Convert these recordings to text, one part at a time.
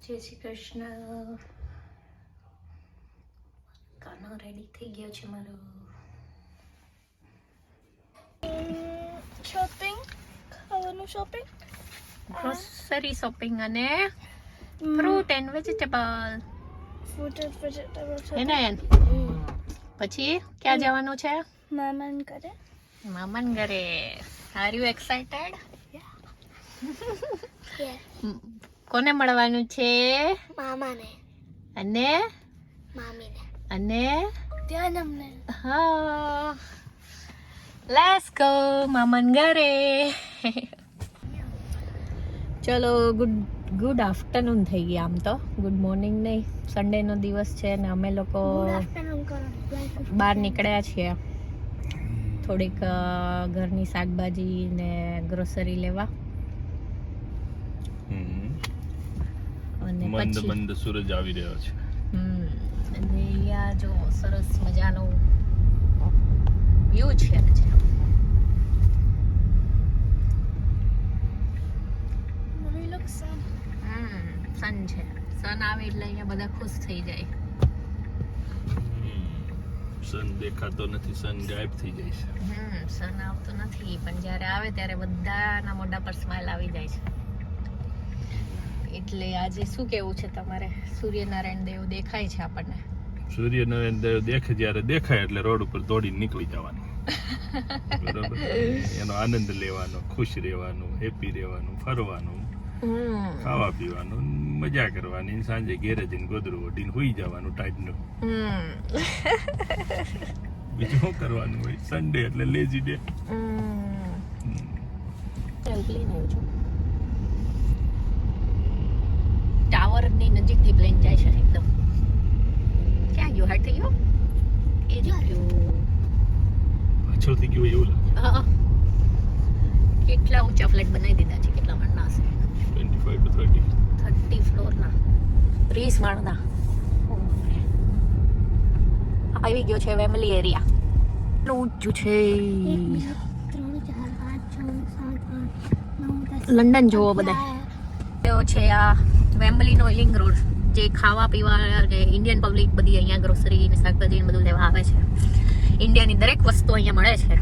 જય શ્રી કૃષ્ણ. કાનો રેડી થઈ ગયો છે મારો. શોપિંગ, ખાવાનું શોપિંગ, ગ્રોસરી શોપિંગ અને fruit and vegetable. Fruit and vegetable એને પછી ક્યાં જવાનું છે? મામાન કરે. મામાન ઘરે. Are you excited? કોને મળવાનું છે? મામાને અને મામીને અને ત્યાં અમને હા, લેટ્સ ગો મામાન ઘરે. ચલો, ગુડ આફ્ટરનૂન થઈ ગયા. આમ તો ગુડ મોર્નિંગ નહીં, સન્ડેનો દિવસ છે ને અમે લોકો બહાર નીકળ્યા છીએ થોડીક ઘરની શાકભાજી ને ગ્રોસરી લેવા. અને મંદ પછી મંદ સૂરજ આવી રહ્યો છે. અને અહીંયા જો સરસ મજાનો વ્યૂ છે આજે. મમ્મી લોક સન સન છે. સન આવે એટલે અહીંયા બધા ખુશ થઈ જાય. સન દેખાતો નથી, સન ગાયબ થઈ જાય છે. સન આવતો નથી, પણ જ્યારે આવે ત્યારે બધાના મોઢા પર સ્માઈલ આવી જાય છે. એટલે આજે શું કેવું છે તમારે? સૂર્યનારાયણ દેવ દેખાય છે આપણને. સૂર્યનારાયણ દેવ જ્યારે દેખાય એટલે રોડ ઉપર દોડીને નીકળી જવાનું. બરોબર, એનો આનંદ લેવાનો, ખુશ રહેવાનું, હેપી રહેવાનું, ફરવાનું, ખાવા પીવાનું, મજા કરવાની, સાંજે ઘેરે જઈને ગોદડું ઓઢીને હુઈ જવાનું ટાઈપનું. બીજું શું કરવાનું હોય? સન્ડે એટલે લેઝી ડે. ટાવર ની નજીકથી પ્લેન જાય છે એકદમ. ક્યાં ગયો? હાટ થઈ ગયો? એ જ ગયો. પાછળથી ગયું એવું લાગે. હા, કેટલા ઊંચા ફ્લેટ બનાવી દીધા છે, કેટલા માળના હશે? 25 to 30. 30 ફ્લોરના, 30 માળના. આવી ગયો છે વેમલી એરિયા. કેટલું ઊંચું છે. 3 4 5 6 7 8 9 10 લંડન જોવો બધા. એવો છે આ વેમ્બલીનો લિંક રોડ, જે ખાવા પીવા કે ઇન્ડિયન પબ્લિક બધી અહીંયા ગ્રોસરી ને શાકભાજી ને બધું લેવા આવે છે. ઇન્ડિયાની દરેક વસ્તુ અહીંયા મળે છે.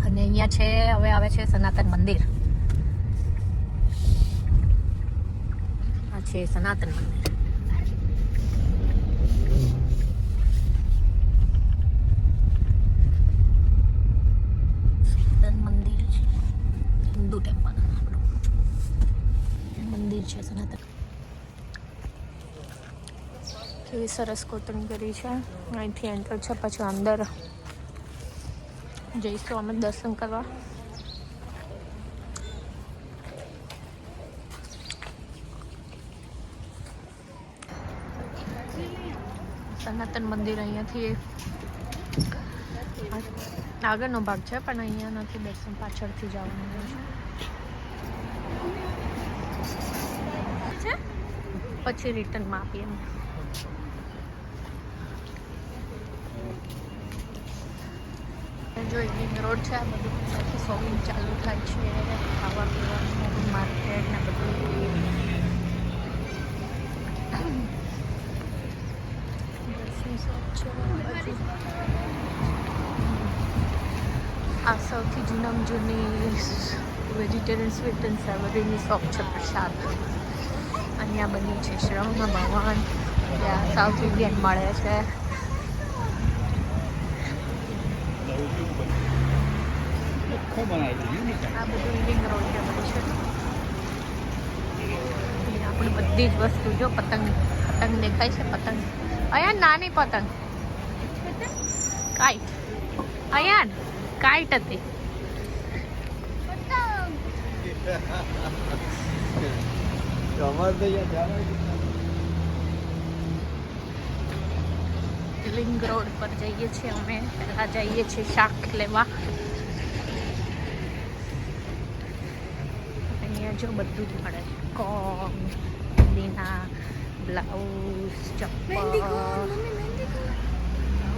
અને અહીંયા છે, હવે આવે છે સનાતન મંદિર. આ છે સનાતન મંદિર. મંદિર છે હિન્દુ ટેમ્પલ મંદિર છે સનાતન. કેવી સરસ કોતરણી કરી છે. અહીંથી એન્ટર છે, પછી અંદર જઈશું અમે દર્શન કરવા. સનાતન મંદિર અહીંયાથી આગળનો ભાગ છે, પણ અહીંયા નથી દર્શન, પાછળથી જવાનું છે. પછી રિટર્નમાં આપીએ એમ. જો ઇવનિંગ રોડ છે, આ બધું ત્યાંથી શોપિંગ ચાલુ થાય છે, ખાવા પીવાનું માર્કેટ ને બધું. આ સૌથી જૂનામાં જૂની વેજીટેરિયન સ્વીટ એન્ડ સેવરીની શોપ છે. પ્રસાદ અહીંયા બની છે. શ્રવણ ભવન, ત્યાં સાઉથ ઇન્ડિયન મળે છે. આ બધું લિંગ રોડ છે બધું છે. આપણે બધી જ વસ્તુ જો પતંગ દેખાય છે. પતંગ અહીંયા નાની પતંગ, કાઈટ. અહીંયા કાઈટ હતી. લિંગ રોડ પર જઈએ છીએ અમે. પહેલા જઈએ છીએ શાક લેવા. અહીંયા જો બધું જ મળે છે. કોમ, લીના, બ્લાઉઝ, ચપ્પલ,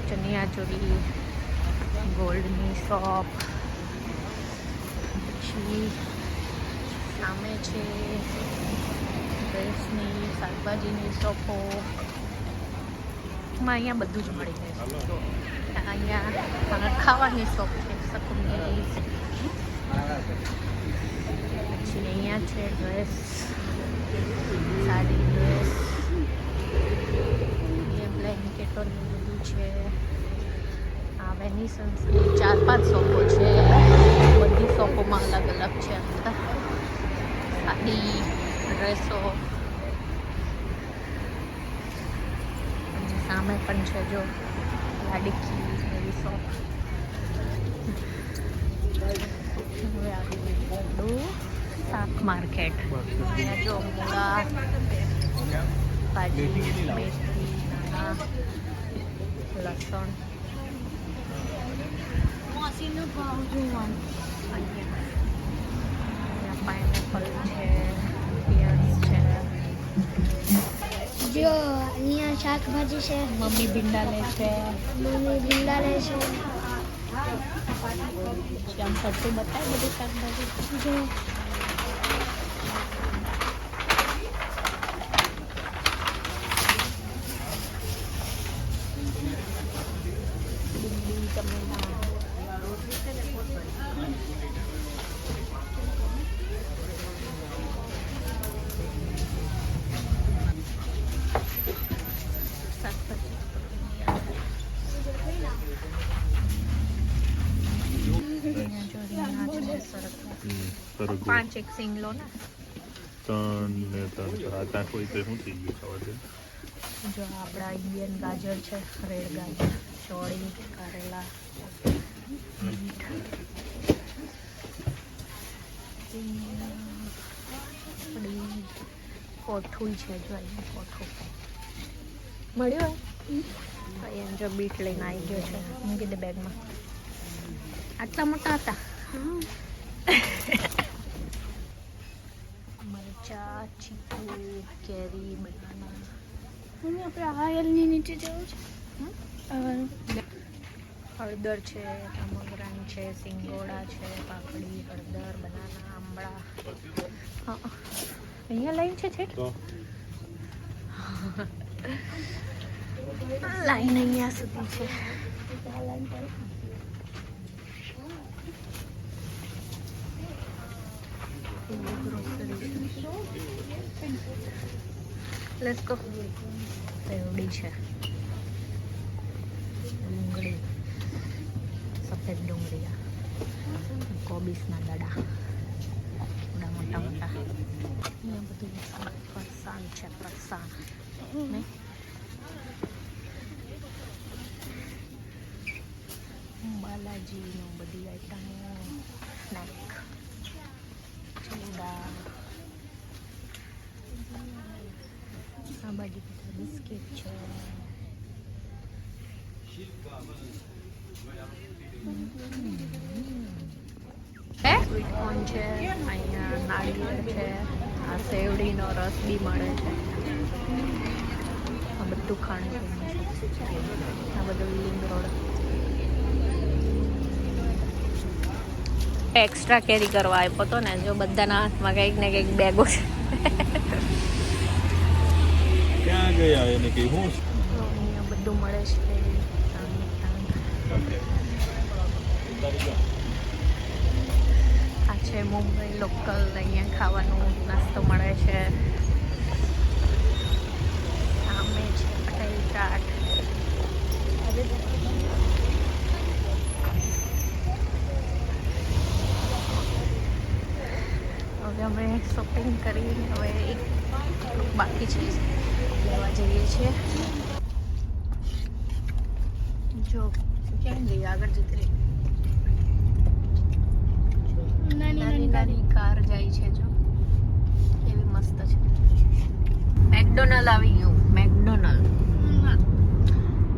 ચણિયા ચોળી, ગોલ્ડની શોપ. પછી સામે છે ડ્રેસની શાકભાજીની શોપો માં અહીંયા બધું જ મળી જાય છે. તો અહીંયા ખાવાની શોપ છે શકુંતલા. પછી અહીંયા છે ડ્રેસ, સાડી ડ્રેસ, અહીંયા બ્લેન્કેટો ને બધું છે. આ વેનિસન્સની 4-5 શોપો છે. બધી શોપોમાં અલગ અલગ છે. અંદર સાડી ડ્રેસો સામે પણ છે જો લાડીકી એવી શોપ. હવે આવી ગયું શાક માર્કેટ. અહીંયા જો મૂળા, ભાજી, મેથી, નાના, લસણ. મોસીનો ભાવ જોવાનું. અહીંયા પાઇનેપલ છે, પિયર્સ છે. જો અહીંયા શાકભાજી છે. મમ્મી ભીંડા લે છે. મમ્મી ભીંડા લે છે. પછી આમ ફરતું બતાય બધી શાકભાજી. જો ડુંગળી, ટમેટા. સરગવો 5 એક સિંગ લો ને. 3 ને 3 7-8 હોય તો શું થઈ ગયું ખાવા દે. જો આપણા ઇન્ડિયન ગાજર છે, રેડ ગાજર, ચોળી, કારેલા, બીટ, કોઠું છે. જો અહીંયા કોઠું મળ્યું હોય અહીંયા જો બીટ લઈને આવી ગયો છે. મૂકી દે બેગમાં. આટલા મોટા હતા. મરચા, ચીકુ, કેરી, બનાના. મમ્મી આપણે આયલની નીચે જવું છે. હળદર છે, ટમગરાન છે, સિંગોડા છે, પાપડી, હળદર, બનાના, આંબળા. હા અહીંયા લાઈન છે છેક. તો લાઈન અહીંયા સુધી છે. Let's go. સેવડી છે, ડુંગળી, સફેદ ડુંગળી, કોબીસના દડા થોડા મોટા મોટા. અહીંયા બધું ફરસાણ છે, ફરસાણ ને બાલાજીનું બધી આઈટમો, સ્નેક, ચૂડા. આ બાજુ બધા બિસ્કિટ છે. સ્વીટ કોર્ન છે, અહીંયા નાળિયેર છે, આ શેવડીનો રસ બી મળે છે. આ બધું ખાણીપીણી છે. આ બધું લિંગ રોડ. એક્સ્ટ્રા કેરી કરવા આપ્યો હતો ને. જો બધાના હાથમાં કંઈક ને કંઈક બેગો છે. ક્યાં ગયા એને કઈ હું અહીંયા બધું મળે છે. આ છે મુંબઈ લોકલ. અહીંયા ખાવાનું નાસ્તો મળે છે. સામે છે પટેલ ચાટ. હવે અમે શોપિંગ કરીને હવે એક બાકી છે લેવા જઈએ છીએ. જો ક્યાં ગઈ? આગળ જતી રહી. નાની નાની કાર જાય છે. જો એવી મસ્ત છે. મેકડોનલ્ડ આવી ગયું. મેકડોનલ્ડ.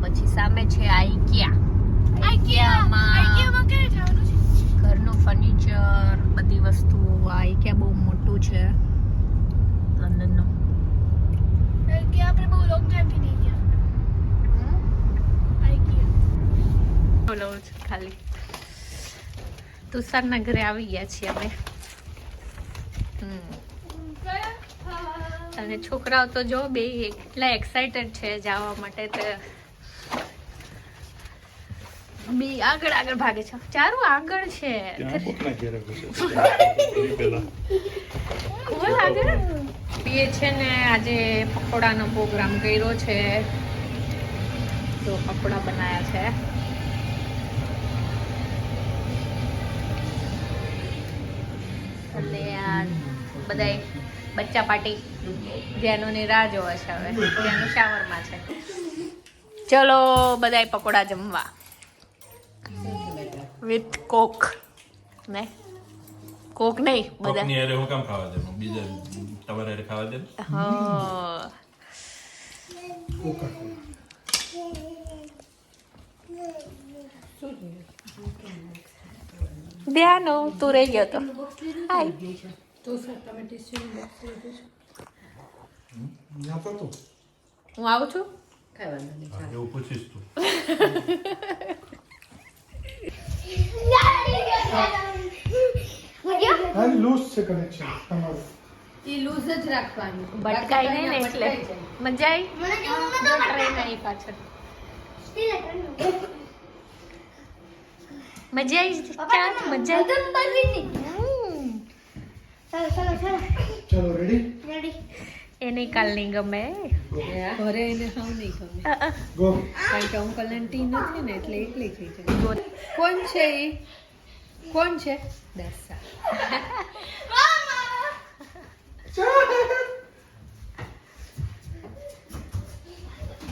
પછી સામે છે આઈકિયા. આઈકિયામાં ઘરનું ફર્નિચર, બધી વસ્તુઓ. આઈકિયા બહુ મોટું છે લંડનનું. આપણે બહુ લોંગ ટાઈમથી નહીં ગયા. બોલો ખાલી તુષારના ઘરે આવી ગયા છીએ અમે. અને છોકરાઓ તો જો બે એટલા એક્સાઇટેડ છે જવા માટે તે બે આગળ ભાગે છે. ચારું આગળ છે. કોણ આગળ? એ છે ને આજે પકોડાનો પ્રોગ્રામ કર્યો છે. તો પકોડા બનાયા છે. અને આ બધાય બચ્ચા પાર્ટી જેનોની રાહ જોવે છે. હવે જેનું શાવરમાં છે. ચલો બધાય પકોડા જમવા વિથ કોક. ને કોક નહીં બધા કોકની હારે હું કામ ખાવા દે બીજા તમારે હારે ખાવા દે હા. ધ્યાન તું રહી ગયો તો. હાય હું આવું છું. એવું પૂછીશ તું લૂઝ છે કનેક્શન તમારું. ભટકાઈ નહીં ને એટલે મજા આવી. જો ટ્રેન આવી પાછળ. મજા આવી. મજા આવી. ચલો રેડી. એને કાલ નહીં ગમે. ઘરે એને હાવ નહીં ગમે ગો. કારણ કે અંકલ આંટી નથી ને એટલે એકલી થઈ જાય. કોણ છે એ? કોણ છે? દર્શા.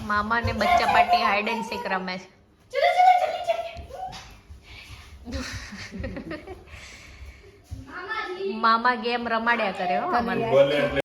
મામા ને બચ્ચા પાર્ટી હાઈડ એન્ડ સીક રમે છે. મામા ગેમ રમાડ્યા કરે હો. બોલે એટલે